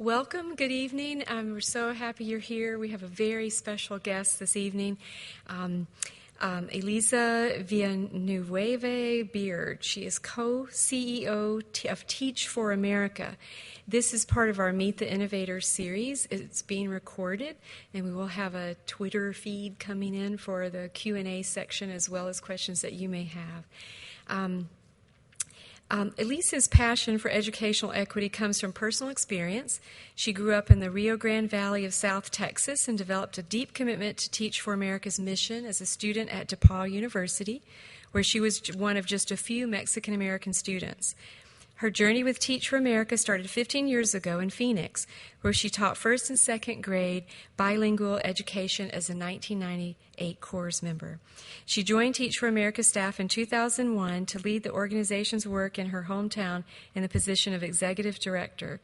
Welcome, good evening. We're so happy you're here. We have a very special guest this evening, Eliza Villanueva Beard. She is co-CEO of Teach for America. This is part of our Meet the Innovator series. It's being recorded, and we will have a Twitter feed coming in for the Q&A section as well as questions that you may have. Elisa's passion for educational equity comes from personal experience. She grew up in the Rio Grande Valley of South Texas and developed a deep commitment to Teach for America's mission as a student at DePaul University, where she was one of just a few Mexican-American students. Her journey with Teach for America started 15 years ago in Phoenix, where she taught first and second grade bilingual education as a 1998 course member. She joined Teach for America staff in 2001 to lead the organization's work in her hometown in the position of executive director.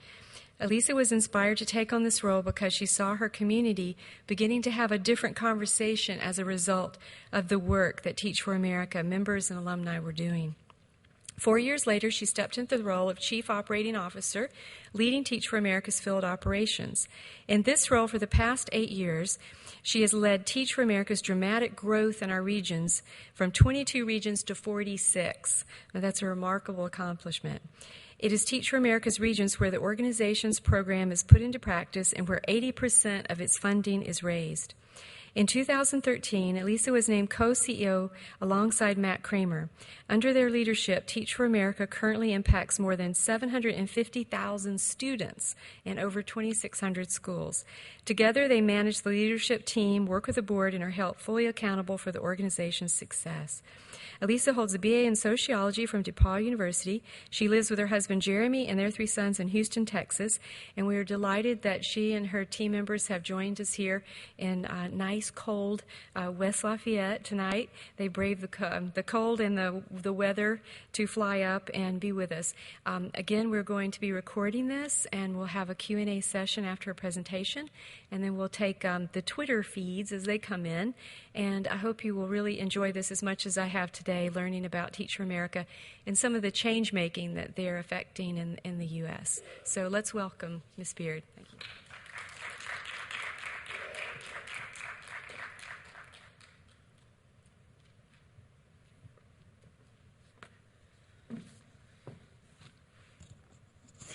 Eliza was inspired to take on this role because she saw her community beginning to have a different conversation as a result of the work that Teach for America members and alumni were doing. 4 years later, she stepped into the role of Chief Operating Officer, leading Teach for America's field operations. In this role for the past 8 years, she has led Teach for America's dramatic growth in our regions from 22 regions to 46. Now, that's a remarkable accomplishment. It is Teach for America's regions where the organization's program is put into practice and where 80% of its funding is raised. In 2013, Eliza was named co-CEO alongside Matt Kramer. Under their leadership, Teach for America currently impacts more than 750,000 students in over 2,600 schools. Together, they manage the leadership team, work with the board, and are held fully accountable for the organization's success. Eliza holds a BA in sociology from DePaul University. She lives with her husband Jeremy and their 3 sons in Houston, Texas, and we are delighted that she and her team members have joined us here in nice, cold West Lafayette tonight. They braved the cold and the weather to fly up and be with us. Again, we're going to be recording this, and we'll have a Q&A session after her presentation, and then we'll take the Twitter feeds as they come in. And I hope you will really enjoy this as much as I have today, learning about Teach for America and some of the change making that they're affecting in the U.S. So let's welcome Ms. Beard. Thank you.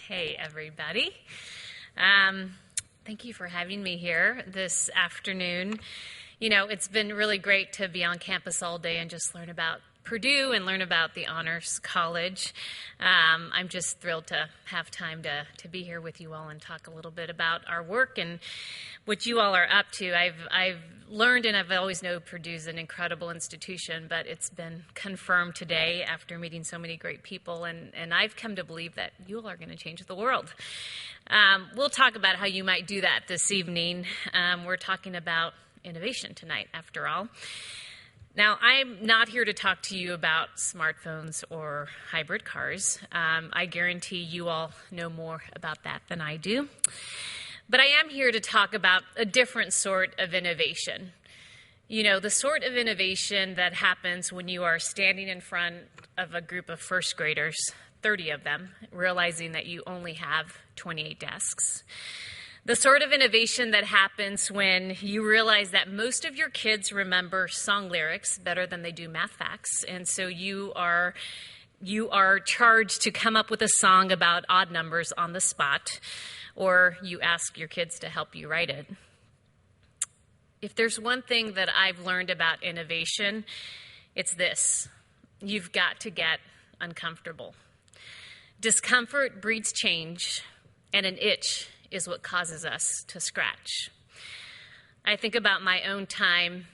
Hey, everybody. Thank you for having me here this afternoon. You know, it's been really great to be on campus all day and just learn about Purdue and learn about the Honors College. I'm just thrilled to have time to be here with you all and talk a little bit about our work and what you all are up to. I've learned, and I've always known Purdue's an incredible institution, but it's been confirmed today after meeting so many great people, and I've come to believe that you all are going to change the world. We'll talk about how you might do that this evening. We're talking about innovation tonight, after all. Now, I'm not here to talk to you about smartphones or hybrid cars. I guarantee you all know more about that than I do. But I am here to talk about a different sort of innovation. You know, the sort of innovation that happens when you are standing in front of a group of first graders, 30 of them, realizing that you only have 28 desks. The sort of innovation that happens when you realize that most of your kids remember song lyrics better than they do math facts, and so you are charged to come up with a song about odd numbers on the spot, or you ask your kids to help you write it. If there's one thing that I've learned about innovation, it's this: you've got to get uncomfortable. Discomfort breeds change, and an itch is what causes us to scratch. I think about my own time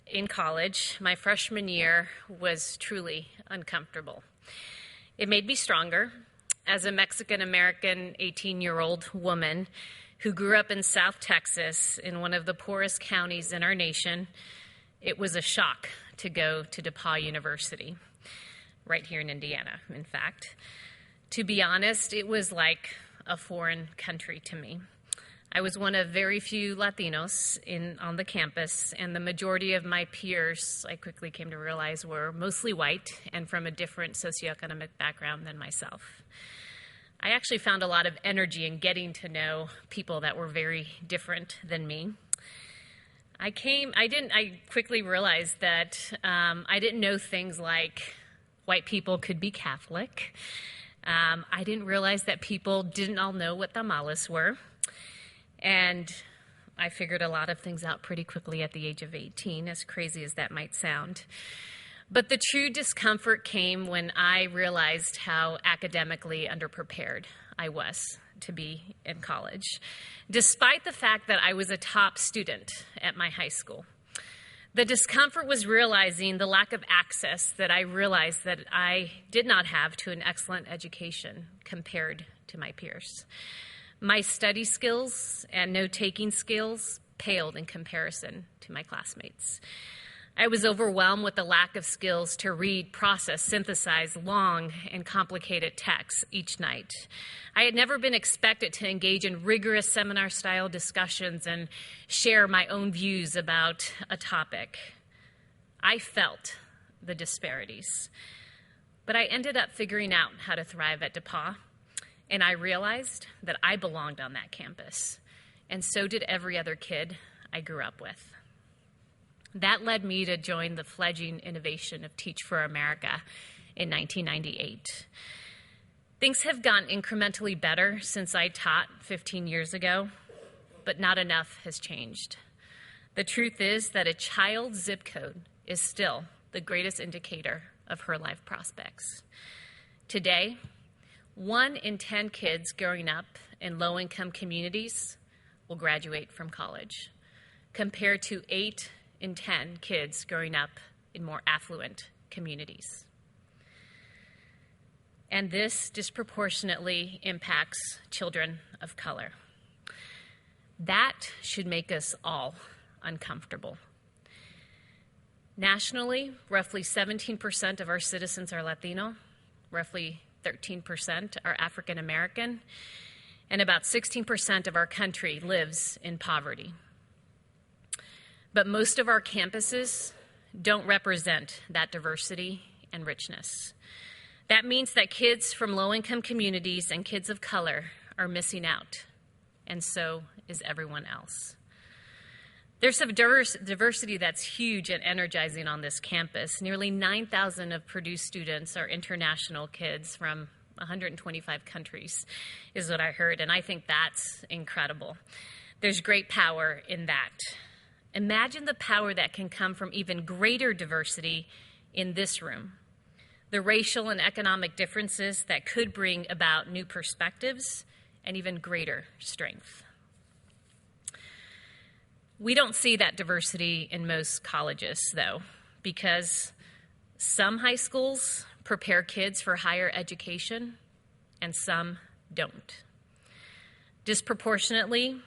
in college. My freshman year was truly uncomfortable. It made me stronger. As a Mexican-American 18-year-old woman who grew up in South Texas in one of the poorest counties in our nation, it was a shock to go to DePaul University, right here in Indiana, in fact. To be honest, it was like a foreign country to me. I was one of very few Latinos on the campus, and the majority of my peers, I quickly came to realize, were mostly white and from a different socioeconomic background than myself. I actually found a lot of energy in getting to know people that were very different than me. I quickly realized that I didn't know things like white people could be Catholic. I didn't realize that people didn't all know what tamales were. And I figured a lot of things out pretty quickly at the age of 18, as crazy as that might sound. But the true discomfort came when I realized how academically underprepared I was to be in college, despite the fact that I was a top student at my high school. The discomfort was realizing the lack of access that I realized that I did not have to an excellent education compared to my peers. My study skills and note-taking skills paled in comparison to my classmates. I was overwhelmed with the lack of skills to read, process, synthesize long and complicated texts each night. I had never been expected to engage in rigorous seminar-style discussions and share my own views about a topic. I felt the disparities, but I ended up figuring out how to thrive at DePauw, and I realized that I belonged on that campus, and so did every other kid I grew up with. That led me to join the fledgling innovation of Teach for America in 1998. Things have gotten incrementally better since I taught 15 years ago, but not enough has changed. The truth is that a child's zip code is still the greatest indicator of her life prospects. Today, 1 in 10 kids growing up in low-income communities will graduate from college, compared to 8 in 10 kids growing up in more affluent communities. And this disproportionately impacts children of color. That should make us all uncomfortable. Nationally, roughly 17% of our citizens are Latino, roughly 13% are African American, and about 16% of our country lives in poverty. But most of our campuses don't represent that diversity and richness. That means that kids from low-income communities and kids of color are missing out, and so is everyone else. There's some diversity that's huge and energizing on this campus. Nearly 9,000 of Purdue students are international kids from 125 countries, is what I heard, and I think that's incredible. There's great power in that. Imagine the power that can come from even greater diversity in this room. The racial and economic differences that could bring about new perspectives and even greater strength. We don't see that diversity in most colleges, though, because some high schools prepare kids for higher education and some don't. Disproportionately,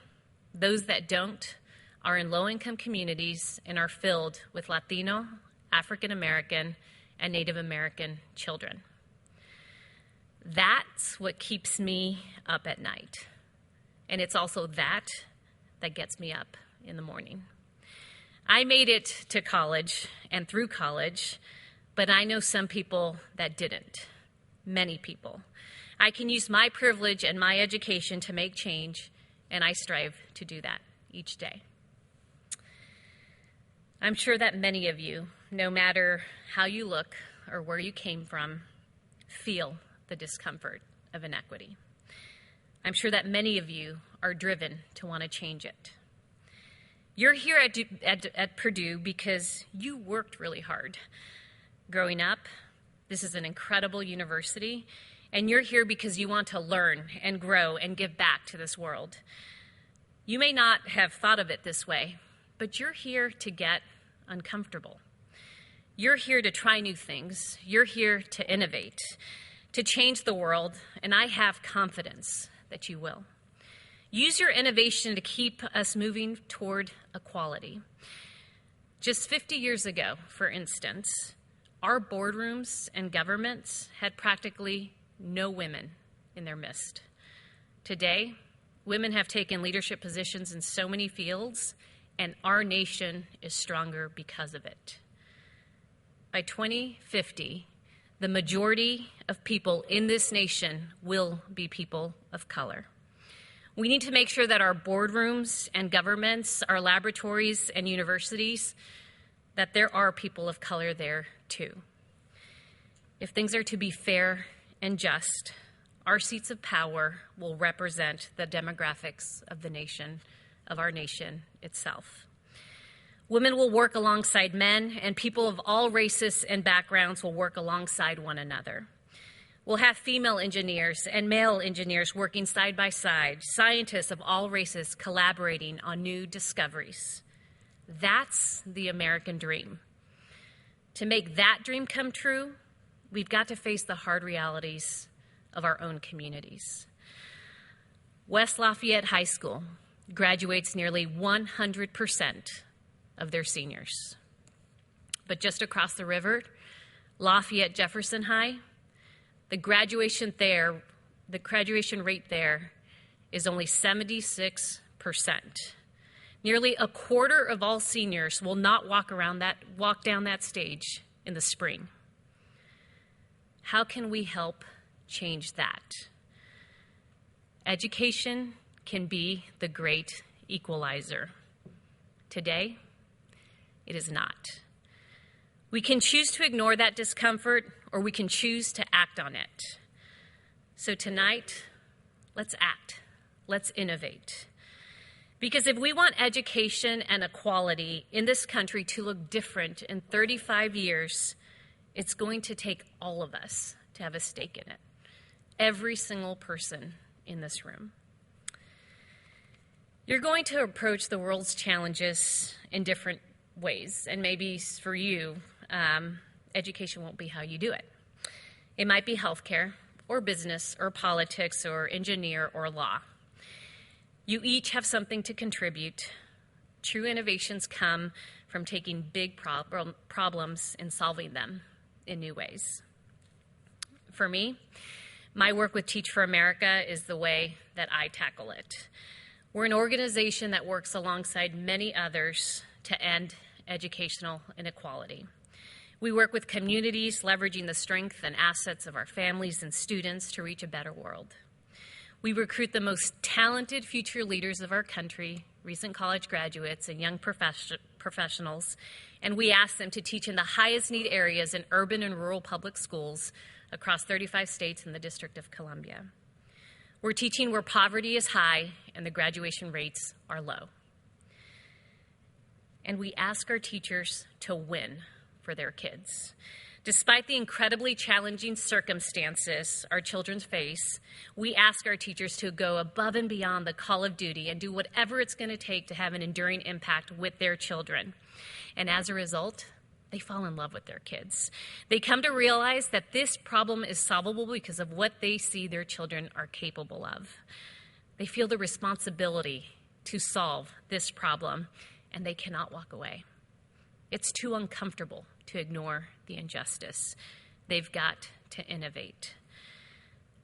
those that don't are in low-income communities and are filled with Latino, African American, and Native American children. That's what keeps me up at night. And it's also that gets me up in the morning. I made it to college and through college, but I know some people that didn't. Many people. I can use my privilege and my education to make change, and I strive to do that each day. I'm sure that many of you, no matter how you look or where you came from, feel the discomfort of inequity. I'm sure that many of you are driven to want to change it. You're here at Purdue because you worked really hard. Growing up, this is an incredible university, and you're here because you want to learn and grow and give back to this world. You may not have thought of it this way, but you're here to get uncomfortable. You're here to try new things. You're here to innovate, to change the world, and I have confidence that you will. Use your innovation to keep us moving toward equality. Just 50 years ago, for instance, our boardrooms and governments had practically no women in their midst. Today, women have taken leadership positions in so many fields, and our nation is stronger because of it. By 2050, the majority of people in this nation will be people of color. We need to make sure that our boardrooms and governments, our laboratories and universities, that there are people of color there too. If things are to be fair and just, our seats of power will represent the demographics of the nation, of our nation itself. Women will work alongside men, and people of all races and backgrounds will work alongside one another. We'll have female engineers and male engineers working side by side, scientists of all races collaborating on new discoveries. That's the American dream. To make that dream come true, we've got to face the hard realities of our own communities. West Lafayette High School graduates nearly 100% of their seniors. But just across the river, Lafayette Jefferson High, the graduation rate there is only 76%. Nearly a quarter of all seniors will not walk down that stage in the spring. How can we help change that? Education can be the great equalizer. Today, it is not. We can choose to ignore that discomfort, or we can choose to act on it. So tonight, let's act. Let's innovate. Because if we want education and equality in this country to look different in 35 years, it's going to take all of us to have a stake in it. Every single person in this room. You're going to approach the world's challenges in different ways, and maybe for you, education won't be how you do it. It might be healthcare, or business, or politics, or engineer, or law. You each have something to contribute. True innovations come from taking big problems and solving them in new ways. For me, my work with Teach for America is the way that I tackle it. We're an organization that works alongside many others to end educational inequality. We work with communities, leveraging the strength and assets of our families and students to reach a better world. We recruit the most talented future leaders of our country, recent college graduates and young professionals, and we ask them to teach in the highest need areas in urban and rural public schools across 35 states and the District of Columbia. We're teaching where poverty is high and the graduation rates are low. And we ask our teachers to win for their kids. Despite the incredibly challenging circumstances our children face, we ask our teachers to go above and beyond the call of duty and do whatever it's going to take to have an enduring impact with their children. And as a result, they fall in love with their kids. They come to realize that this problem is solvable because of what they see their children are capable of. They feel the responsibility to solve this problem, and they cannot walk away. It's too uncomfortable to ignore the injustice. They've got to innovate.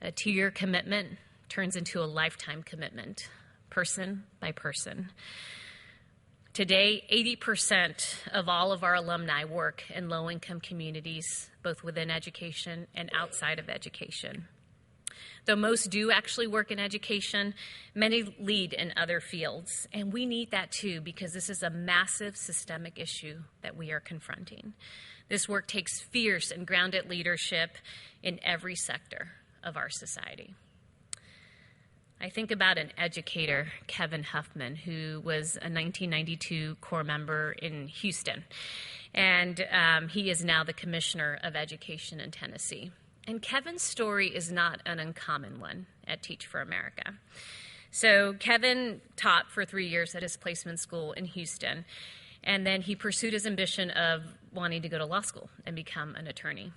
A 2-year commitment turns into a lifetime commitment, person by person. Today, 80% of all of our alumni work in low-income communities, both within education and outside of education. Though most do actually work in education, many lead in other fields. And we need that too, because this is a massive systemic issue that we are confronting. This work takes fierce and grounded leadership in every sector of our society. I think about an educator, Kevin Huffman, who was a 1992 Corps member in Houston. And he is now the Commissioner of Education in Tennessee. And Kevin's story is not an uncommon one at Teach for America. So Kevin taught for 3 years at his placement school in Houston, and then he pursued his ambition of wanting to go to law school and become an attorney.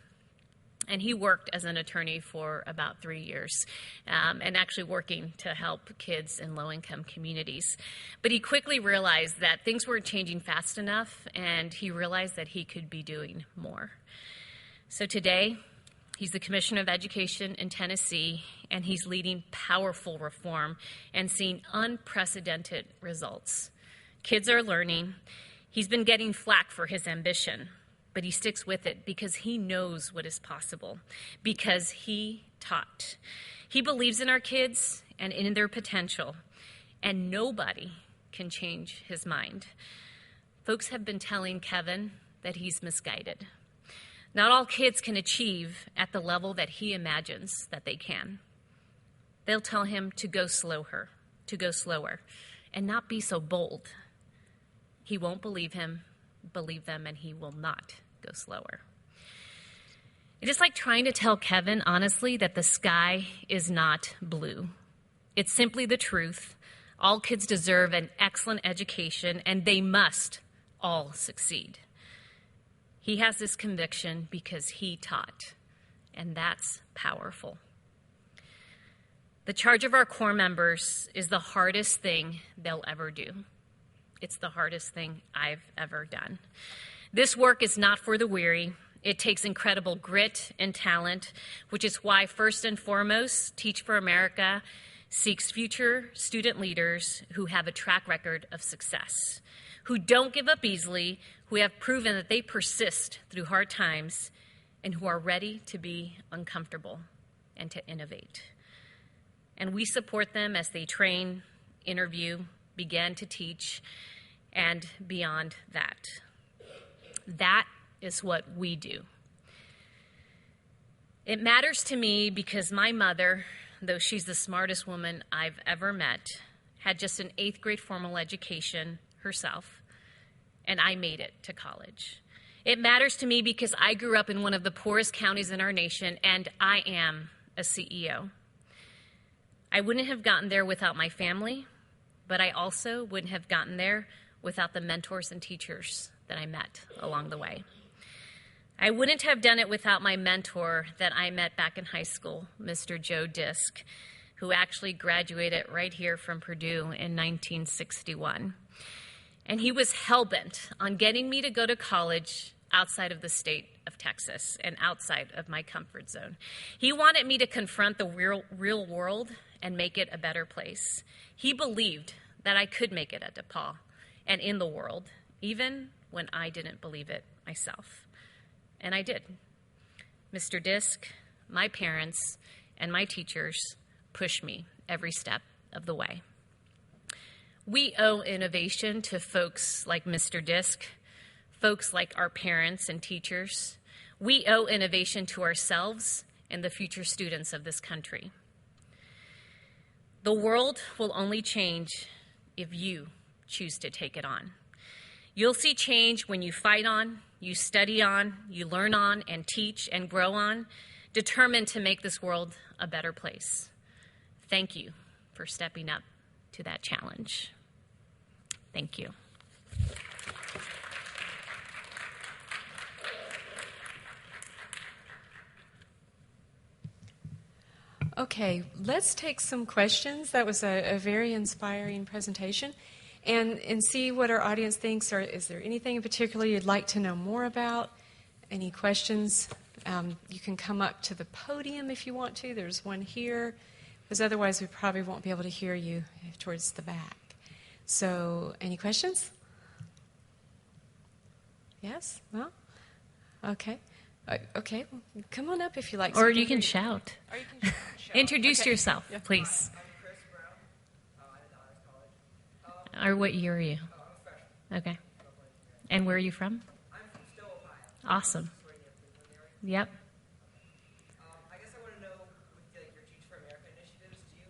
And he worked as an attorney for about 3 years, and actually working to help kids in low-income communities. But he quickly realized that things weren't changing fast enough, and he realized that he could be doing more. So today, he's the Commissioner of Education in Tennessee, and he's leading powerful reform and seeing unprecedented results. Kids are learning. He's been getting flack for his ambition, but he sticks with it because he knows what is possible, because he taught. He believes in our kids and in their potential, and nobody can change his mind. Folks have been telling Kevin that he's misguided. Not all kids can achieve at the level that he imagines that they can. They'll tell him to go slower, and not be so bold. He won't believe them, and he will not go slower. It is like trying to tell Kevin, honestly, that the sky is not blue. It's simply the truth. All kids deserve an excellent education, and they must all succeed. He has this conviction because he taught, and that's powerful. The charge of our core members is the hardest thing they'll ever do. It's the hardest thing I've ever done. This work is not for the weary. It takes incredible grit and talent, which is why, first and foremost, Teach for America seeks future student leaders who have a track record of success, who don't give up easily, who have proven that they persist through hard times, and who are ready to be uncomfortable and to innovate. And we support them as they train, interview, begin to teach, and beyond that. That is what we do. It matters to me because my mother, though she's the smartest woman I've ever met, had just an 8th grade formal education herself, and I made it to college. It matters to me because I grew up in one of the poorest counties in our nation, and I am a CEO. I wouldn't have gotten there without my family, but I also wouldn't have gotten there without the mentors and teachers that I met along the way. I wouldn't have done it without my mentor that I met back in high school, Mr. Joe Disk, who actually graduated right here from Purdue in 1961. And he was hell-bent on getting me to go to college outside of the state of Texas and outside of my comfort zone. He wanted me to confront the real world and make it a better place. He believed that I could make it at DePaul and in the world, even when I didn't believe it myself. And I did. Mr. Disk, my parents, and my teachers pushed me every step of the way. We owe innovation to folks like Mr. Disk, folks like our parents and teachers. We owe innovation to ourselves and the future students of this country. The world will only change if you choose to take it on. You'll see change when you fight on, you study on, you learn on, and teach and grow on, determined to make this world a better place. Thank you for stepping up to that challenge. Thank you. Okay, let's take some questions. That was a very inspiring presentation. And see what our audience thinks. Or is there anything in particular you'd like to know more about? Any questions? You can come up to the podium if you want to. There's one here, because otherwise we probably won't be able to hear you towards the back. So, any questions? Yes? Well, okay. Okay, well, come on up if you like. Or you can shout. Or you can shout. Introduce Okay. yourself, Yeah. please. I'm Chris Brown. I'm at Honors College. Or what year are you? I'm a freshman. Okay. And where are you from? I'm from Still, Ohio. Awesome. Just right near Cleveland area. Yep. I guess I want to know, with your Teach for America initiatives, do you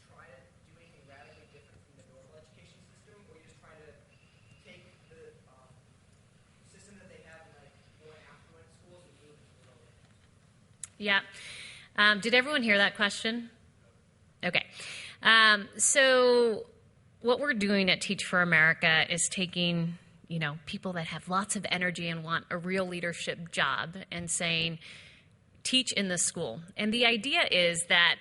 try to do anything radically different from the normal education system, or you just try to take the system that they have in like more affluent schools and move it to the lower? Yeah. Did everyone hear that question? Okay. So what we're doing at Teach for America is taking, people that have lots of energy and want a real leadership job and saying, teach in the school. And the idea is that,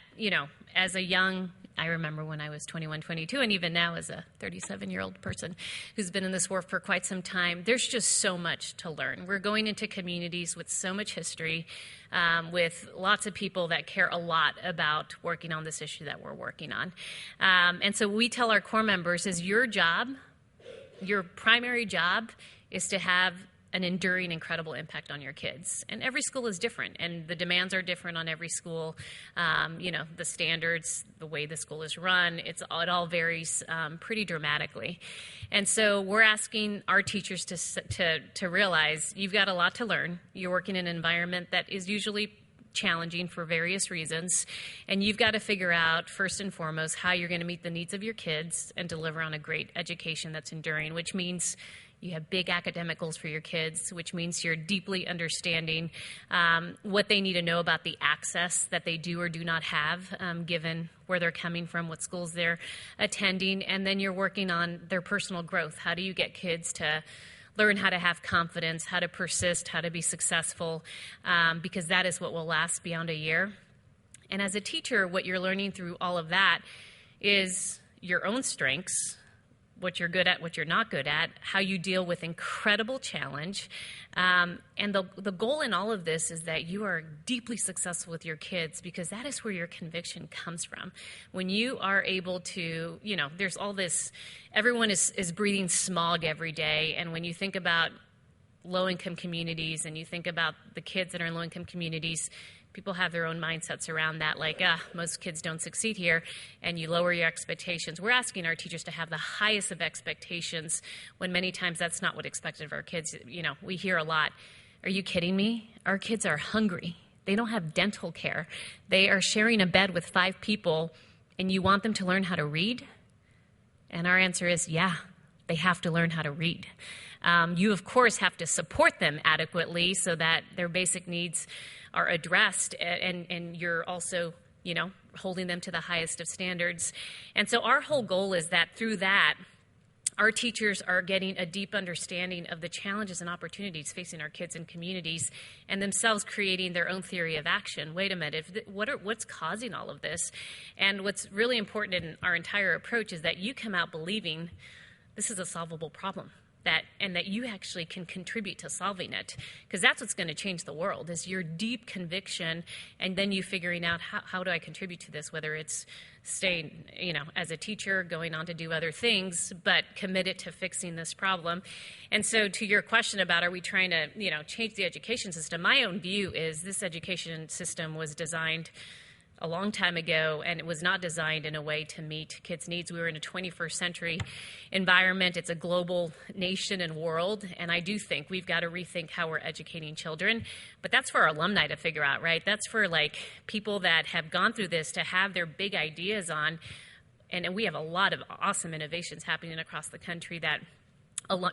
as a young, I remember when I was 21, 22, and even now as a 37-year-old person who's been in this work for quite some time, there's just so much to learn. We're going into communities with so much history, with lots of people that care a lot about working on this issue that we're working on. And so we tell our core members is your job, your primary job, is to have an enduring, incredible impact on your kids. And every school is different, and the demands are different on every school. The standards, the way the school is run, it all varies pretty dramatically. And so we're asking our teachers to realize you've got a lot to learn. You're working in an environment that is usually challenging for various reasons, and you've got to figure out, first and foremost, how you're going to meet the needs of your kids and deliver on a great education that's enduring, which means you have big academic goals for your kids, which means you're deeply understanding what they need to know about the access that they do or do not have, given where they're coming from, what schools they're attending, and then you're working on their personal growth. How do you get kids to learn how to have confidence, how to persist, how to be successful, because that is what will last beyond a year. And as a teacher, what you're learning through all of that is your own strengths, what you're good at, what you're not good at, how you deal with incredible challenge. And the goal in all of this is that you are deeply successful with your kids, because that is where your conviction comes from. When you are able to, there's all this, everyone is breathing smog every day. And when you think about low-income communities and you think about the kids that are in low-income communities, people have their own mindsets around that, like, most kids don't succeed here, and you lower your expectations. We're asking our teachers to have the highest of expectations, when many times that's not what's expected of our kids. We hear a lot, are you kidding me? Our kids are hungry. They don't have dental care. They are sharing a bed with 5 people, and you want them to learn how to read? And our answer is, yeah, they have to learn how to read. You, of course, have to support them adequately so that their basic needs are addressed, and you're also, holding them to the highest of standards. And so our whole goal is that through that, our teachers are getting a deep understanding of the challenges and opportunities facing our kids and communities, and themselves creating their own theory of action. Wait a minute, what's causing all of this? And what's really important in our entire approach is that you come out believing this is a solvable problem. That you actually can contribute to solving it, because that's what's going to change the world, is your deep conviction, and then you figuring out how do I contribute to this, whether it's staying, as a teacher, going on to do other things, but committed to fixing this problem. And so to your question about are we trying to, change the education system, my own view is this education system was designed a long time ago, and it was not designed in a way to meet kids' needs. We were in a 21st century environment. It's a global nation and world, and I do think we've got to rethink how we're educating children. But that's for our alumni to figure out, right? That's for people that have gone through this to have their big ideas on, and we have a lot of awesome innovations happening across the country that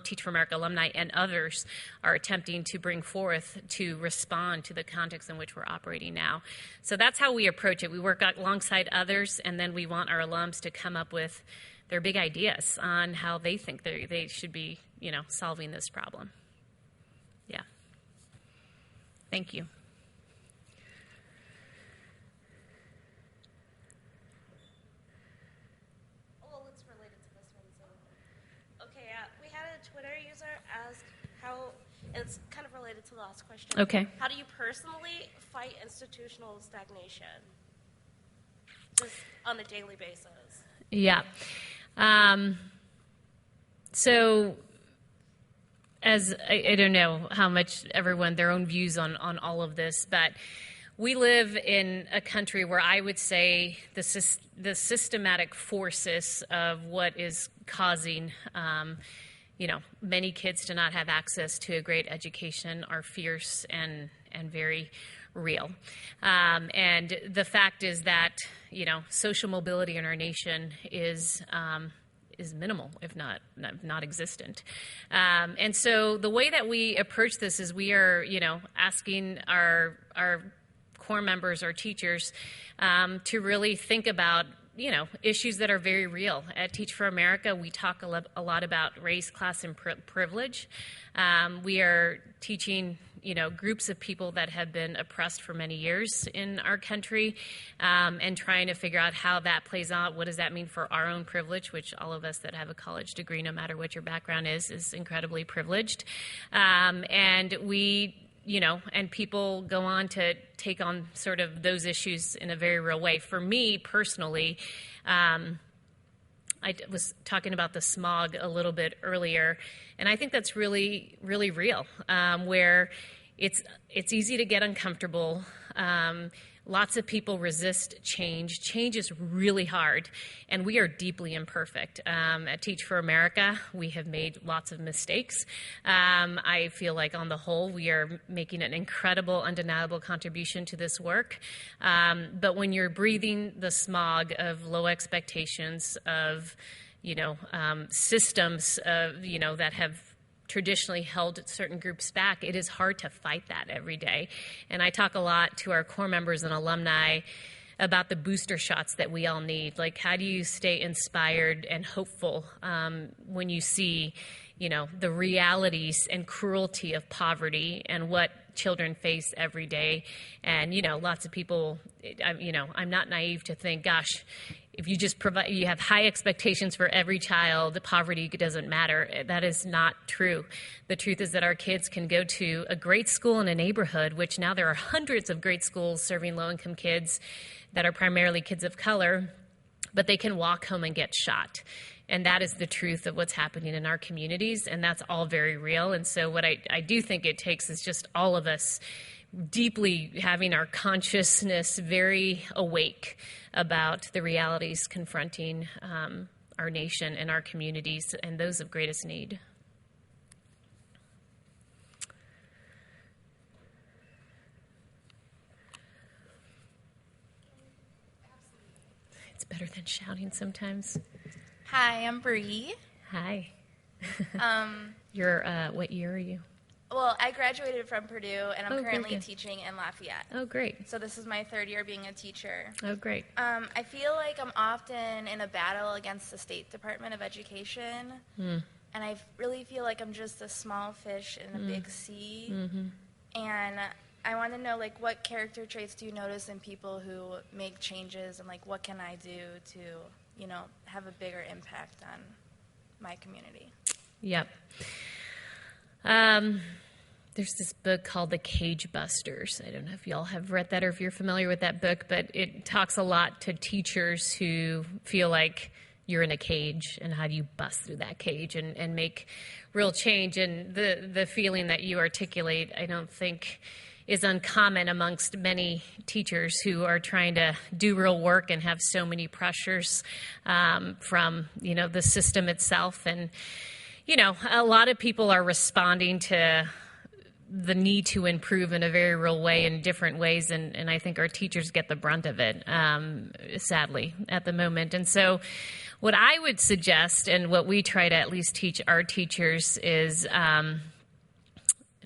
Teach for America alumni and others are attempting to bring forth to respond to the context in which we're operating now. So that's how we approach it. We work alongside others, and then we want our alums to come up with their big ideas on how they think they should be, solving this problem. Yeah. Thank you. It's kind of related to the last question. Okay. How do you personally fight institutional stagnation, just on a daily basis? Yeah. So, as I don't know how much everyone, their own views on all of this, but we live in a country where I would say the systematic forces of what is causing many kids to not have access to a great education are fierce and very real. And the fact is that, social mobility in our nation is minimal, if not existent. And so the way that we approach this is we are, asking our core members, our teachers, to really think about issues that are very real. At Teach for America, we talk a lot about race, class, and privilege. We are teaching, groups of people that have been oppressed for many years in our country, and trying to figure out how that plays out. What does that mean for our own privilege, which all of us that have a college degree, no matter what your background is incredibly privileged. And we and people go on to take on sort of those issues in a very real way. For me personally, was talking about the smog a little bit earlier, and I think that's really, really real, where it's easy to get uncomfortable. Lots of people resist change. Change is really hard, and we are deeply imperfect. At Teach for America, we have made lots of mistakes. I feel like on the whole, we are making an incredible, undeniable contribution to this work. But when you're breathing the smog of low expectations, of systems that have traditionally held certain groups back, it is hard to fight that every day. And I talk a lot to our core members and alumni about the booster shots that we all need. Like, how do you stay inspired and hopeful when you see, the realities and cruelty of poverty and what children face every day? And, lots of people, I'm not naive to think, gosh, if you just you have high expectations for every child, poverty doesn't matter. That is not true. The truth is that our kids can go to a great school in a neighborhood, which now there are hundreds of great schools serving low-income kids that are primarily kids of color, but they can walk home and get shot. And that is the truth of what's happening in our communities, and that's all very real. And so what I do think it takes is just all of us deeply having our consciousness very awake about the realities confronting our nation and our communities and those of greatest need. It's better than shouting sometimes. Hi, I'm Bree. Hi. You're, what year are you? Well, I graduated from Purdue, and I'm currently good. teaching in Lafayette. Oh, great. So this is my third year being a teacher. Oh, great. I feel like I'm often in a battle against the State Department of Education, and I really feel like I'm just a small fish in a big sea. And I want to know, what character traits do you notice in people who make changes, and, what can I do to, have a bigger impact on my community? Yep. There's this book called The Cage Busters. I don't know if y'all have read that or if you're familiar with that book, but it talks a lot to teachers who feel like you're in a cage, and how do you bust through that cage and make real change. And the feeling that you articulate, I don't think is uncommon amongst many teachers who are trying to do real work and have so many pressures from, the system itself. And, a lot of people are responding to the need to improve in a very real way in different ways, and I think our teachers get the brunt of it, sadly, at the moment. And so what I would suggest, and what we try to at least teach our teachers, is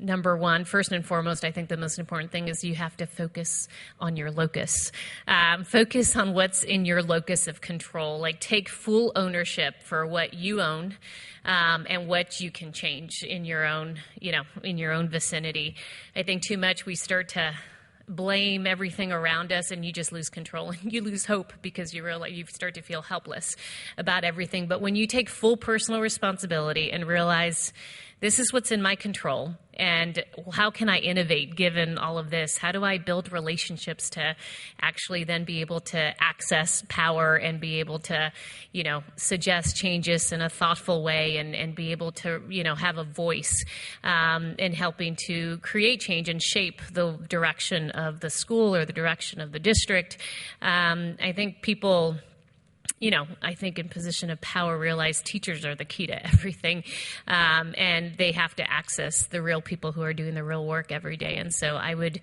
number one, first and foremost, I think the most important thing is you have to focus on your locus. Focus on what's in your locus of control. Take full ownership for what you own, and what you can change in your own, in your own vicinity. I think too much we start to blame everything around us, and you just lose control, and you lose hope because you start to feel helpless about everything. But when you take full personal responsibility and realize this is what's in my control, and how can I innovate given all of this? How do I build relationships to actually then be able to access power and be able to, suggest changes in a thoughtful way, and be able to, have a voice in helping to create change and shape the direction of the school or the direction of the district. I think people, I think in position of power realize teachers are the key to everything, and they have to access the real people who are doing the real work every day. And so I would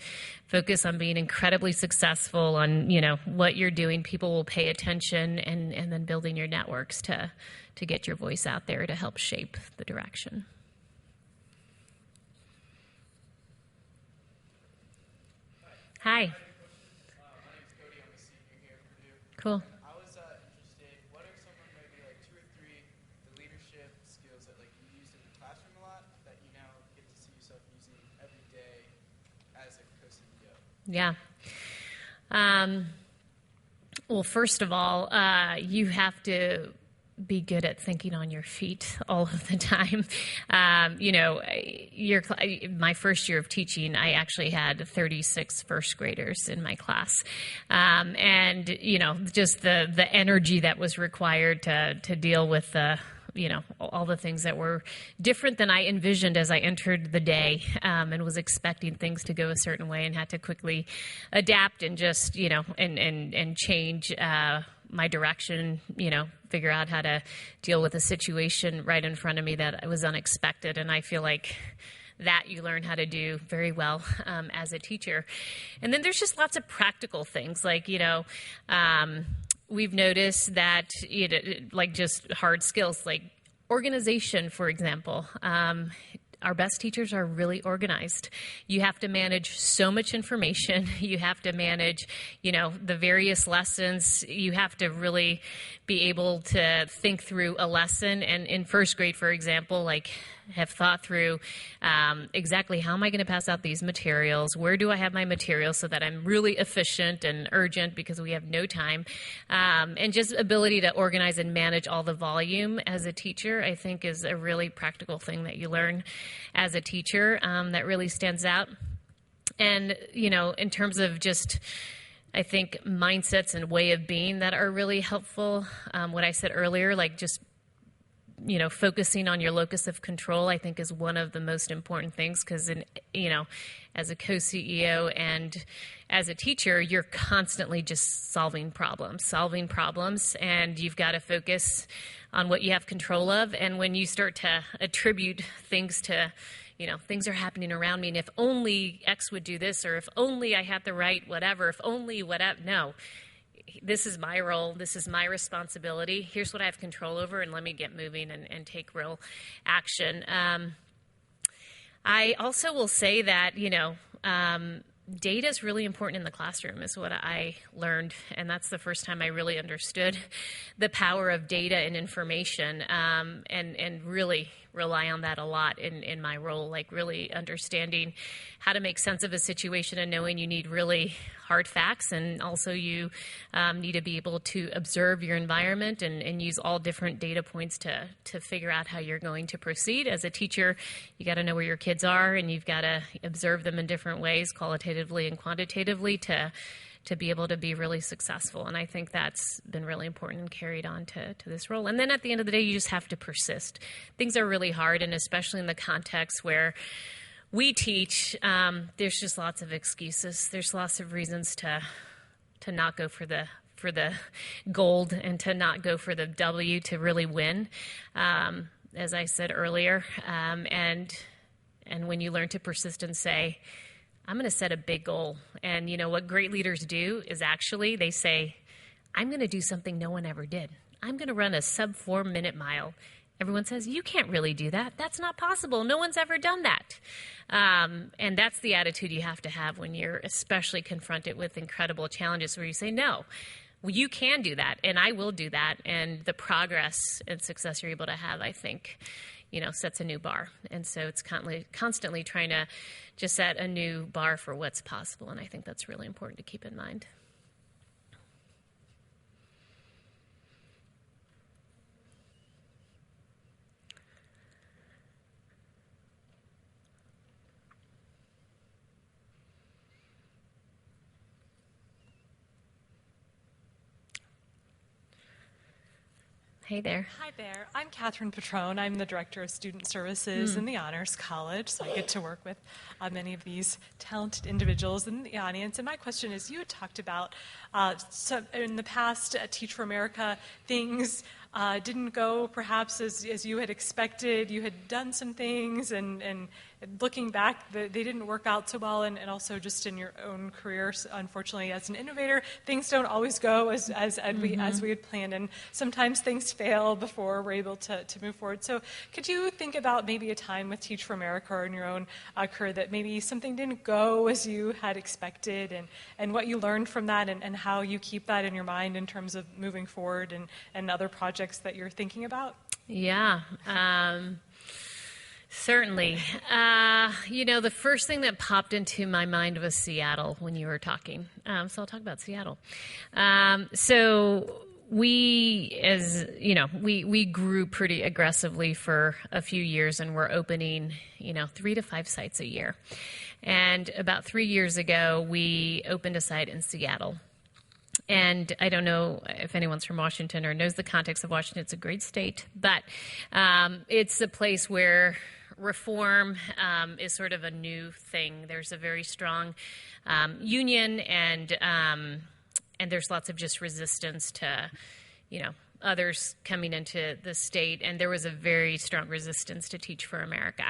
focus on being incredibly successful on, what you're doing. People will pay attention, and then building your networks to get your voice out there to help shape the direction. Hi. My name's Cody. I'm a senior here at Purdue. Cool. I was interested, what are some of maybe 2 or 3 the leadership skills that you use in the classroom a lot that you now get to see yourself using every day as a co-CEO? Yeah. Well, first of all, you have to be good at thinking on your feet all of the time. My first year of teaching, I actually had 36 first graders in my class. And just the energy that was required to deal with all the things that were different than I envisioned as I entered the day, and was expecting things to go a certain way and had to quickly adapt and just, and change my direction, figure out how to deal with a situation right in front of me that was unexpected. And I feel like that you learn how to do very well as a teacher. And then there's just lots of practical things like, we've noticed that, like just hard skills, like organization, for example. Our best teachers are really organized. You have to manage so much information. You have to manage, the various lessons. You have to really be able to think through a lesson. And in first grade, for example, have thought through exactly how am I going to pass out these materials? Where do I have my materials so that I'm really efficient and urgent because we have no time? And just ability to organize and manage all the volume as a teacher, I think, is a really practical thing that you learn as a teacher that really stands out. And, in terms of just, I think, mindsets and way of being that are really helpful. What I said earlier, just focusing on your locus of control, I think, is one of the most important things because, as a co-CEO and as a teacher, you're constantly just solving problems, and you've got to focus on what you have control of. And when you start to attribute things to, things are happening around me, and if only X would do this, or if only I had the right whatever, if only whatever, no. This is my role. This is my responsibility. Here's what I have control over, and let me get moving and take real action. I also will say that, data is really important in the classroom is what I learned, and that's the first time I really understood the power of data and information, and really rely on that a lot in my role, really understanding how to make sense of a situation and knowing you need really hard facts, and also you need to be able to observe your environment and use all different data points to figure out how you're going to proceed. As a teacher, you got to know where your kids are, and you've got to observe them in different ways, qualitatively and quantitatively, to be able to be really successful. And I think that's been really important and carried on to this role. And then at the end of the day, you just have to persist. Things are really hard, and especially in the context where we teach, there's just lots of excuses. There's lots of reasons to not go for the gold and to not go for the W to really win, as I said earlier. And when you learn to persist and say, I'm going to set a big goal. And what great leaders do is actually they say, I'm going to do something no one ever did. I'm going to run a sub 4-minute mile. Everyone says, you can't really do that. That's not possible. No one's ever done that. And that's the attitude you have to have when you're especially confronted with incredible challenges, where you say, no, well, you can do that, and I will do that. And the progress and success you're able to have, I think, sets a new bar. And so it's constantly trying to just set a new bar for what's possible. And I think that's really important to keep in mind. Hey there. Hi there. I'm Catherine Patron. I'm the Director of Student Services in the Honors College, so I get to work with many of these talented individuals in the audience. And my question is, you had talked about in the past, Teach for America, things didn't go perhaps as you had expected. You had done some things, and looking back, they didn't work out so well, and also just in your own career, unfortunately, as an innovator, things don't always go as we had planned, and sometimes things fail before we're able to move forward. So could you think about maybe a time with Teach for America or in your own career that maybe something didn't go as you had expected, and what you learned from that, and how you keep that in your mind in terms of moving forward and other projects that you're thinking about? Yeah. Certainly. The first thing that popped into my mind was Seattle when you were talking. So I'll talk about Seattle. So we, as you know, we grew pretty aggressively for a few years, and we're opening, 3 to 5 sites a year. And about 3 years ago, we opened a site in Seattle. And I don't know if anyone's from Washington or knows the context of Washington. It's a great state, but it's a place where reform is sort of a new thing. There's a very strong union, and there's lots of just resistance to, others coming into the state. And there was a very strong resistance to Teach for America.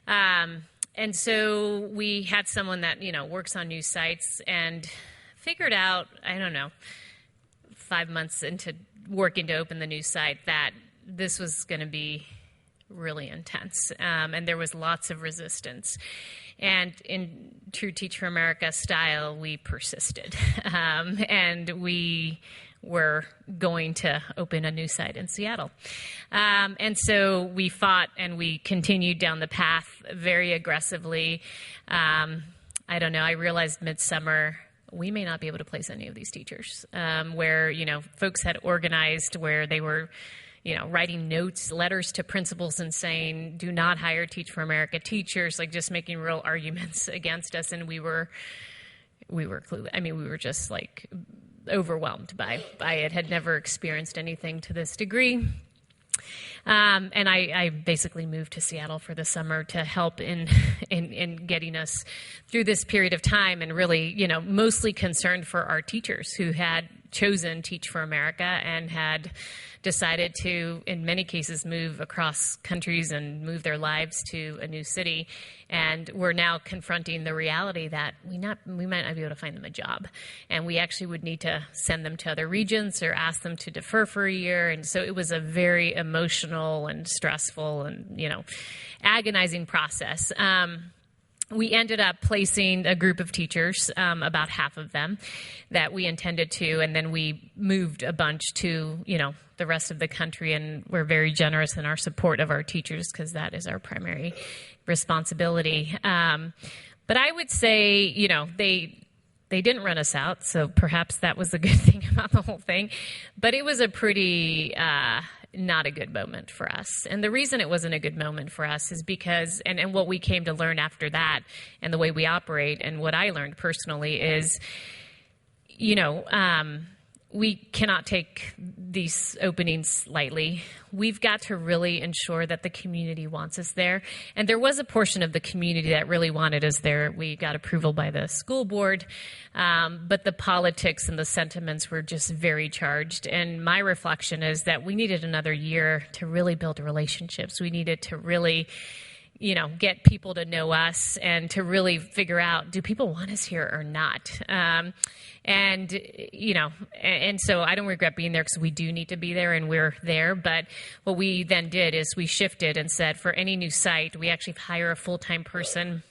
And so we had someone that, works on new sites and figured out, 5 months into working to open the new site, that this was going to be really intense. And there was lots of resistance. And in true Teach for America style, we persisted. And we were going to open a new site in Seattle. And so we fought and we continued down the path very aggressively. I realized midsummer, we may not be able to place any of these teachers, where, folks had organized, where they were, writing notes, letters to principals and saying, do not hire Teach for America teachers, like just making real arguments against us. And we were clueless. We were just like overwhelmed by it, had never experienced anything to this degree. And I basically moved to Seattle for the summer to help in getting us through this period of time, and really, mostly concerned for our teachers who had chosen Teach for America and had decided to, in many cases, move across countries and move their lives to a new city. And we're now confronting the reality that we might not be able to find them a job. And we actually would need to send them to other regions or ask them to defer for a year. And so it was a very emotional and stressful and, agonizing process. We ended up placing a group of teachers, about half of them, that we intended to, and then we moved a bunch to, the rest of the country, and we're very generous in our support of our teachers because that is our primary responsibility. But I would say, they didn't run us out, so perhaps that was the good thing about the whole thing. But it was a pretty not a good moment for us. And the reason it wasn't a good moment for us is because, and what we came to learn after that and the way we operate, and what I learned personally is, we cannot take these openings lightly. We've got to really ensure that the community wants us there. And there was a portion of the community that really wanted us there. We got approval by the school board, but the politics and the sentiments were just very charged. And my reflection is that we needed another year to really build relationships. We needed to really get people to know us and to really figure out, do people want us here or not? And so I don't regret being there because we do need to be there and we're there. But what we then did is we shifted and said, for any new site, we actually hire a full-time person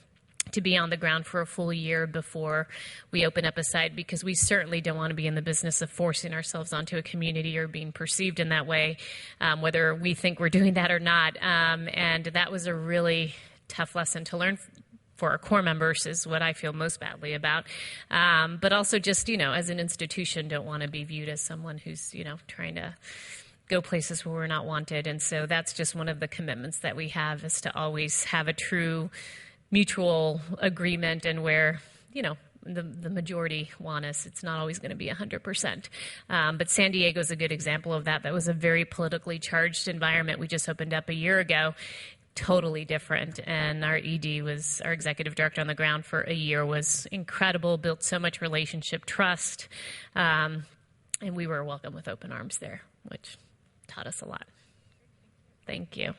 to be on the ground for a full year before we open up a site, because we certainly don't want to be in the business of forcing ourselves onto a community or being perceived in that way, whether we think we're doing that or not. And that was a really tough lesson to learn for our core members, is what I feel most badly about. But also just, as an institution, don't want to be viewed as someone who's, trying to go places where we're not wanted. And so that's just one of the commitments that we have, is to always have a true mutual agreement, and where, the majority want us, it's not always going to be 100%. But San Diego is a good example of that. That was a very politically charged environment. We just opened up a year ago, totally different. And our ED was, our executive director on the ground for a year, was incredible, built so much relationship, trust. And we were welcomed with open arms there, which taught us a lot. Thank you.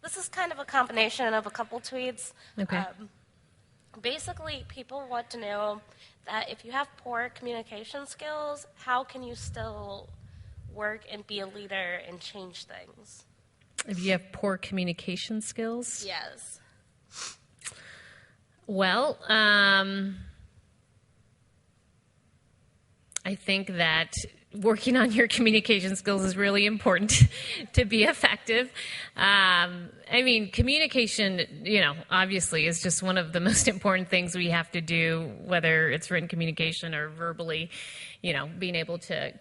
This is kind of a combination of a couple tweets. Okay. Basically, people want to know that if you have poor communication skills, how can you still work and be a leader and change things? If you have poor communication skills? Yes. Well, I think that working on your communication skills is really important to be effective. I mean, communication, obviously is just one of the most important things we have to do, whether it's written communication or verbally, being able to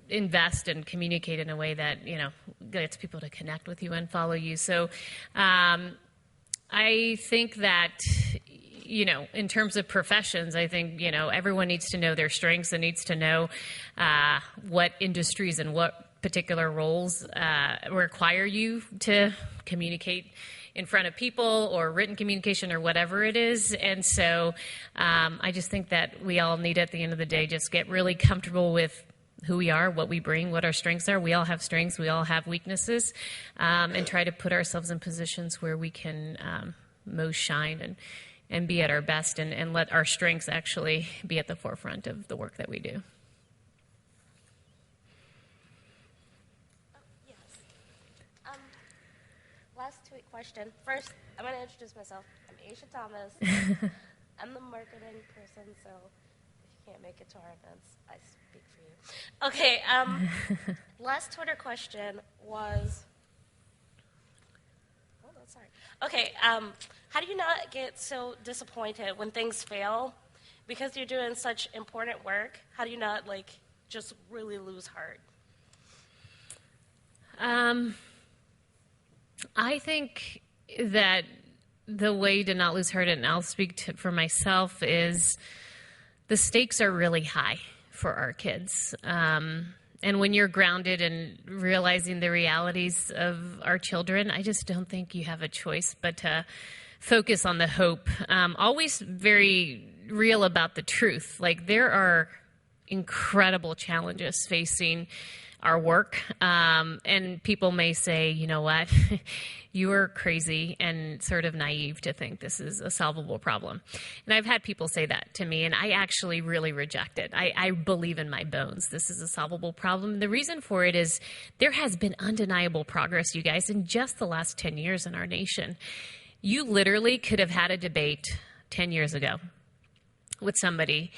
invest and communicate in a way that, gets people to connect with you and follow you. So I think that, in terms of professions, I think, everyone needs to know their strengths and needs to know what industries and what particular roles require you to communicate in front of people or written communication or whatever it is. And so I just think that we all need, at the end of the day, just get really comfortable with who we are, what we bring, what our strengths are. We all have strengths. We all have weaknesses, and try to put ourselves in positions where we can most shine and be at our best, and let our strengths actually be at the forefront of the work that we do. Yes. Last tweet question. First, I'm going to introduce myself. I'm Aisha Thomas. I'm the marketing person, so if you can't make it to our events, I speak for you. Okay, last Twitter question was... Oh, no, sorry. Okay, how do you not get so disappointed when things fail? Because you're doing such important work, how do you not, just really lose heart? I think that the way to not lose heart, and I'll speak for myself, is the stakes are really high for our kids. And when you're grounded and realizing the realities of our children, I just don't think you have a choice but to focus on the hope. Always very real about the truth. There are incredible challenges facing our work. And people may say, you know what, you are crazy and sort of naive to think this is a solvable problem. And I've had people say that to me, and I actually really reject it. I believe in my bones this is a solvable problem. The reason for it is there has been undeniable progress, you guys, in just the last 10 years in our nation. You literally could have had a debate 10 years ago with somebody.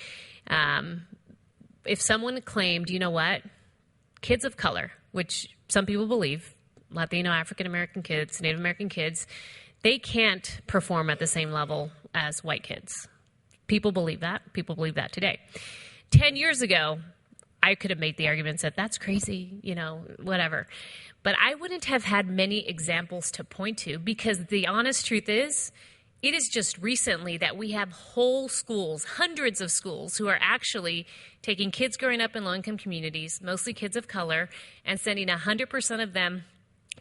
If someone claimed, you know what, kids of color, which some people believe, Latino, African American kids, Native American kids, they can't perform at the same level as white kids. People believe that. People believe that today. 10 years ago, I could have made the argument, said, that's crazy, whatever. But I wouldn't have had many examples to point to, because the honest truth is, it is just recently that we have whole schools, hundreds of schools, who are actually taking kids growing up in low-income communities, mostly kids of color, and sending 100% of them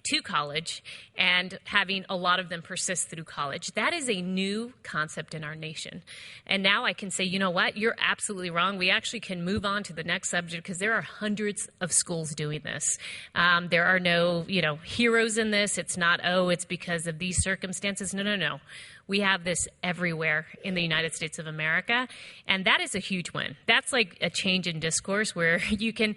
to college and having a lot of them persist through college. That is a new concept in our nation. And now I can say, you know what, you're absolutely wrong. We actually can move on to the next subject, because there are hundreds of schools doing this. There are no, heroes in this. It's not, it's because of these circumstances. No. We have this everywhere in the United States of America, and that is a huge win. That's like a change in discourse where you can,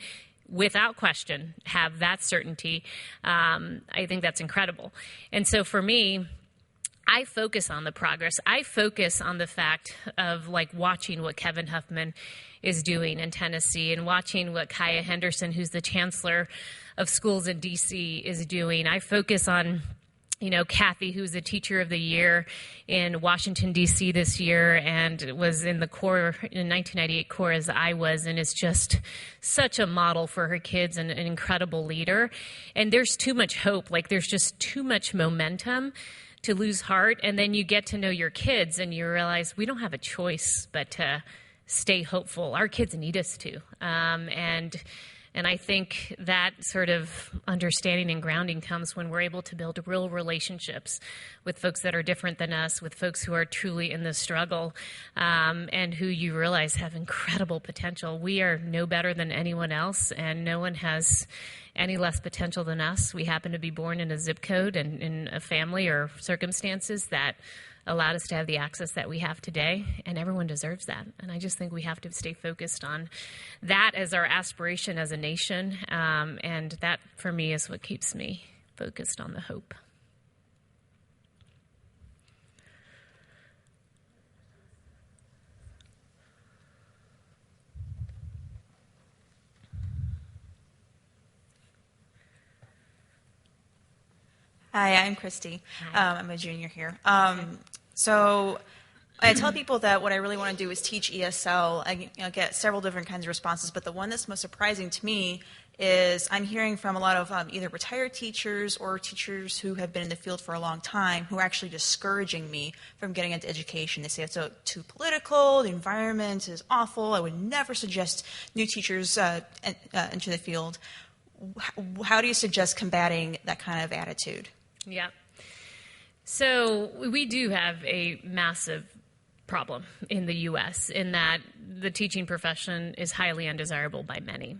without question, have that certainty. I think that's incredible. And so for me, I focus on the progress. I focus on the fact of watching what Kevin Huffman is doing in Tennessee, and watching what Kaya Henderson, who's the chancellor of schools in D.C., is doing. I focus on Kathy, who's the teacher of the year in Washington, D.C. this year, and was in the Corps, in 1998 Corps, as I was, and is just such a model for her kids and an incredible leader. And there's too much hope. There's just too much momentum to lose heart. And then you get to know your kids, and you realize we don't have a choice but to stay hopeful. Our kids need us to. And I think that sort of understanding and grounding comes when we're able to build real relationships with folks that are different than us, with folks who are truly in the struggle, and who you realize have incredible potential. We are no better than anyone else, and no one has any less potential than us. We happen to be born in a zip code and in a family or circumstances that allowed us to have the access that we have today, and everyone deserves that. And I just think we have to stay focused on that as our aspiration as a nation, and that, for me, is what keeps me focused on the hope. Hi, I'm Christy. I'm a junior here. So I tell people that what I really want to do is teach ESL. I get several different kinds of responses, but the one that's most surprising to me is I'm hearing from a lot of either retired teachers or teachers who have been in the field for a long time who are actually discouraging me from getting into education. They say it's too political, the environment is awful, I would never suggest new teachers enter the field. How do you suggest combating that kind of attitude? Yeah. So we do have a massive problem in the U.S. in that the teaching profession is highly undesirable by many.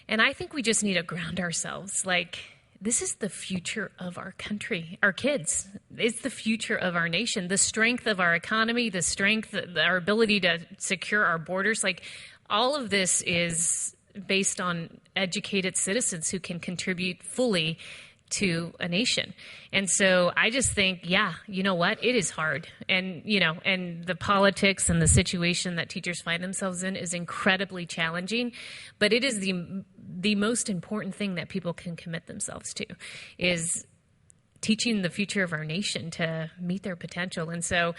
And I think we just need to ground ourselves. Like, this is the future of our country, our kids. It's the future of our nation, the strength of our economy, the strength, our ability to secure our borders. Like, all of this is based on educated citizens who can contribute fully to a nation. And so I just think, yeah, you know what? It is hard. And, and the politics and the situation that teachers find themselves in is incredibly challenging. But it is the most important thing that people can commit themselves to is teaching the future of our nation to meet their potential. And so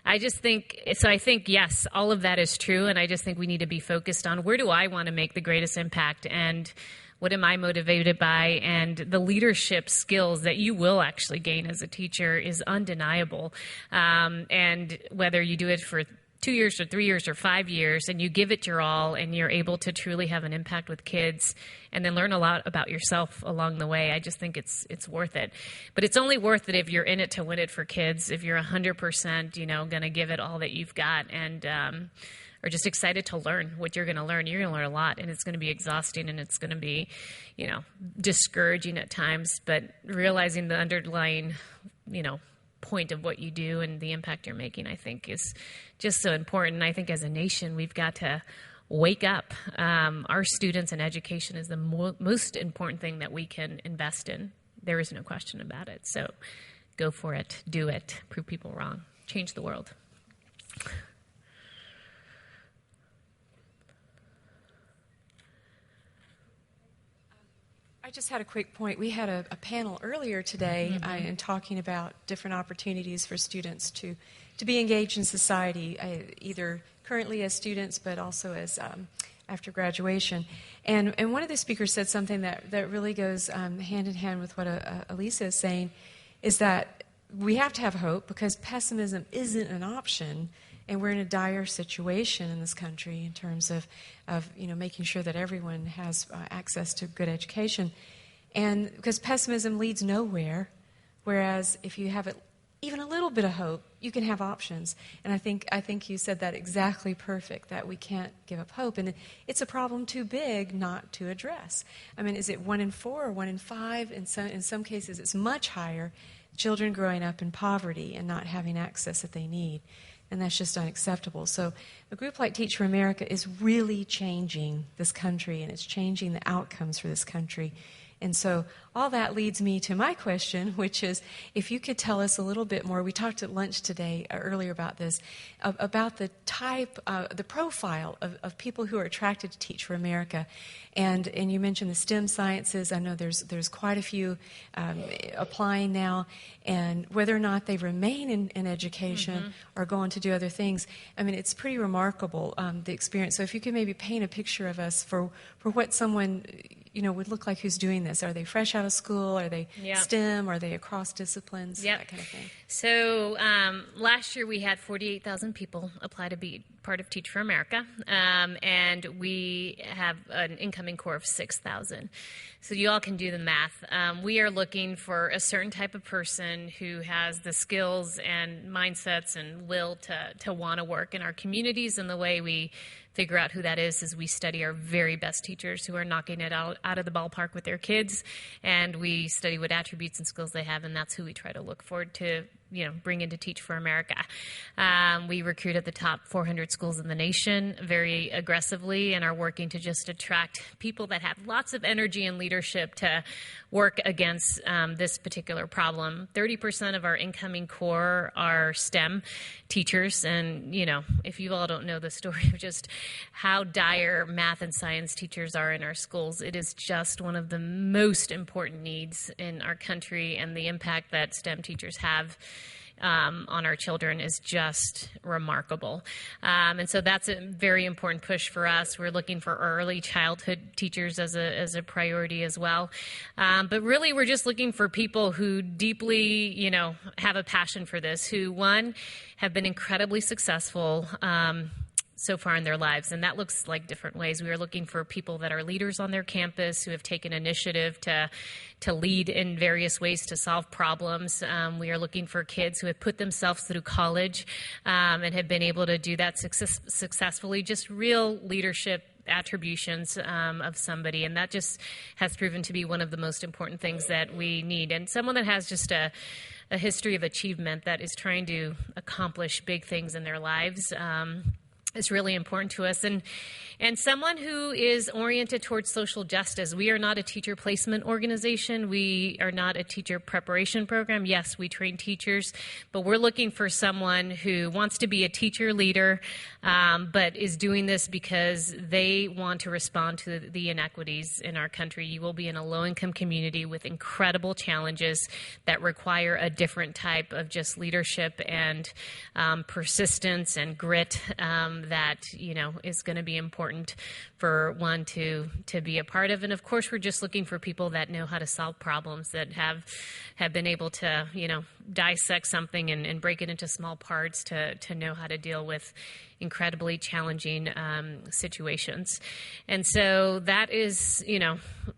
I think, yes, all of that is true. And I just think we need to be focused on where do I want to make the greatest impact and what am I motivated by? And the leadership skills that you will actually gain as a teacher is undeniable. And whether you do it for 2 years or 3 years or 5 years and you give it your all and you're able to truly have an impact with kids and then learn a lot about yourself along the way, I just think it's worth it. But it's only worth it if you're in it to win it for kids, if you're 100%, going to give it all that you've got and are just excited to learn what you're going to learn. You're going to learn a lot, and it's going to be exhausting, and it's going to be, discouraging at times. But realizing the underlying, point of what you do and the impact you're making, I think, is just so important. And I think as a nation, we've got to wake up. Our students and education is the most important thing that we can invest in. There is no question about it. So go for it. Do it. Prove people wrong. Change the world. I just had a quick point. We had a panel earlier today in talking about different opportunities for students to be engaged in society, either currently as students but also as after graduation. And one of the speakers said something that really goes hand in hand with what Eliza is saying, is that we have to have hope because pessimism isn't an option. And we're in a dire situation in this country in terms of making sure that everyone has access to good education. And because pessimism leads nowhere, whereas if you have even a little bit of hope, you can have options. And I think you said that exactly perfect, that we can't give up hope. And it's a problem too big not to address. I mean, is it 1 in 4 or 1 in 5? In some cases, it's much higher. Children growing up in poverty and not having access that they need. And that's just unacceptable. So a group like Teach for America is really changing this country, and it's changing the outcomes for this country. And so all that leads me to my question, which is, if you could tell us a little bit more. We talked at lunch today, earlier about this, about the type, the profile of people who are attracted to Teach for America. And you mentioned the STEM sciences. I know there's quite a few applying now. And whether or not they remain in education or go on to do other things, I mean, it's pretty remarkable, the experience. So if you could maybe paint a picture of us for what someone would look like who's doing this. Are they fresh out of school? Are they STEM? Are they across disciplines? That kind of thing. So last year we had 48,000 people apply to be part of Teach for America, and we have an incoming core of 6,000. So you all can do the math. We are looking for a certain type of person who has the skills and mindsets and will to want to work in our communities, and the way we figure out who that is we study our very best teachers who are knocking it out of the ballpark with their kids, and we study what attributes and skills they have, and that's who we try to look for to bring in to Teach for America. We recruit at the top 400 schools in the nation very aggressively and are working to just attract people that have lots of energy and leadership to work against this particular problem. 30% of our incoming core are STEM teachers, and if you all don't know the story of just how dire math and science teachers are in our schools, it is just one of the most important needs in our country, and the impact that STEM teachers have on our children is just remarkable. And so that's a very important push for us. We're looking for early childhood teachers as a priority as well. But really, we're just looking for people who deeply, have a passion for this, who, one, have been incredibly successful so far in their lives, and that looks like different ways. We are looking for people that are leaders on their campus who have taken initiative to lead in various ways to solve problems. We are looking for kids who have put themselves through college and have been able to do that successfully, just real leadership attributions of somebody, and that just has proven to be one of the most important things that we need. And someone that has just a history of achievement, that is trying to accomplish big things in their lives, is really important to us. And someone who is oriented towards social justice. We are not a teacher placement organization. We are not a teacher preparation program. Yes, we train teachers, but we're looking for someone who wants to be a teacher leader, but is doing this because they want to respond to the inequities in our country. You will be in a low-income community with incredible challenges that require a different type of just leadership and persistence and grit that is going to be important for one to be a part of. And of course, we're just looking for people that know how to solve problems, that have been able to dissect something and break it into small parts to know how to deal with incredibly challenging situations. And so that is,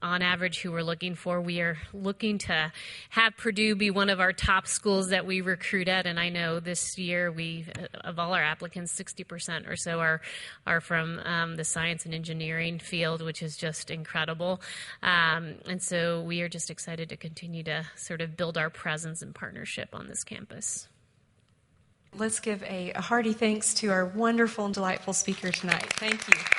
on average, who we're looking for. We are looking to have Purdue be one of our top schools that we recruit at. And I know this year of all our applicants, 60% or so are from the science and engineering field, which is just incredible. And so we are just excited to continue to sort of build our presence and partnership on this campus. Let's give a hearty thanks to our wonderful and delightful speaker tonight. Thank you.